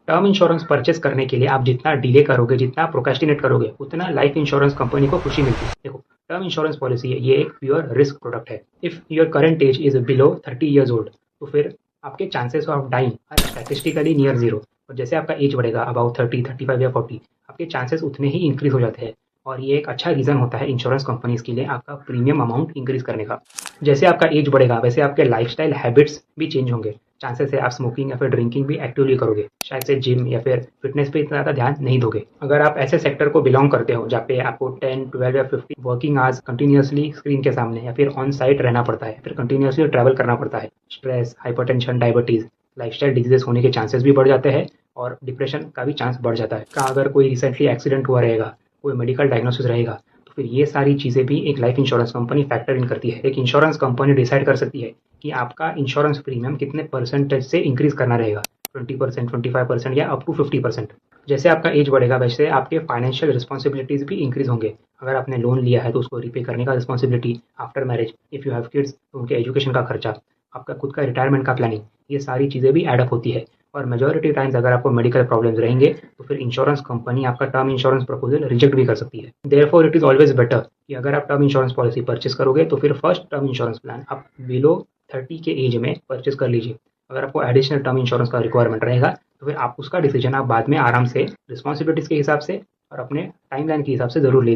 Term insurance purchase करने के लिए आप जितना डिले करोगे, जितना प्रोक्रेस्टिनेट करोगे, उतना लाइफ इंश्योरेंस कंपनी को खुशी मिलती है। देखो, टर्म इंश्योरेंस पॉलिसी है, ये एक प्योर रिस्क प्रोडक्ट है। If your current age is below 30 years old, तो फिर आपके chances of dying are statistically near zero. और जैसे आपका एज बढ़ेगा अबाउट 30, 35 या 40, आपके चांसेस उतने ही इंक्रीज हो जाते हैं। और ये एक अच्छा रीज़न होता है इंश्योरेंस कंपनीज के लिए आपका प्रीमियम अमाउंट इंक्रीज करने का। जैसे आपका एज बढ़ेगा वैसे आपके लाइफस्टाइल हैबिट्स भी चेंज होंगे। चांसेस है आप स्मोकिंग या फिर ड्रिंकिंग भी एक्टिवली करोगे, शायद से जिम या फिर फिटनेस पे इतना ज़्यादा ध्यान नहीं दोगे। अगर आप ऐसे सेक्टर को बिलोंग करते हो जहाँ पे आपको 10, 12 या 15 वर्किंग आवर्स कंटिन्यूसली स्क्रीन के सामने या फिर ऑन साइट रहना पड़ता है, फिर कंटिन्यूसली ट्रैवल करना पड़ता है, stress, hypertension, diabetes, lifestyle diseases होने के चांसेस भी बढ़ जाते हैं और डिप्रेशन का भी चांस बढ़ जाता है। का अगर कोई रिसेंटली एक्सीडेंट हुआ रहेगा, कोई मेडिकल डायग्नोसिस रहेगा, तो फिर ये सारी चीज़ें भी एक life insurance company factor in करती है। एक इंश्योरेंस कंपनी डिसाइड कर सकती है कि आपका इंश्योरेंस प्रीमियम कितने परसेंटेज से इंक्रीज करना रहेगा, 20%, 25% या अप टू 50%। जैसे आपका एज बढ़ेगा वैसे आपके फाइनेंशियल रिस्पॉन्सिबिलिटीज भी इंक्रीज होंगे। अगर आपने लोन लिया है तो उसको रिपे करने का responsibility, after marriage if you have kids तो उनके एजुकेशन का खर्चा, आपका खुद का रिटायरमेंट का प्लानिंग, ये सारी चीज़ें भी एडअप होती है। और मेजॉरिटी टाइम्स अगर आपको मेडिकल प्रॉब्लम्स रहेंगे तो फिर इंश्योरेंस कंपनी आपका टर्म इंश्योरेंस प्रपोजल रिजेक्ट भी कर सकती है। Therefore it is always better कि अगर आप टर्म इंश्योरेंस पॉलिसी परचेस करोगे तो फिर फर्स्ट टर्म इंश्योरेंस प्लान आप बिलो 30 के एज में परचेस कर लीजिए। अगर आपको एडिशनल टर्म इंश्योरेंस का रिक्वायरमेंट रहेगा तो फिर आप उसका डिसीजन आप बाद में आराम से रिस्पॉन्सिबिलिटीज के हिसाब से और अपने टाइमलाइन के हिसाब से जरूर ले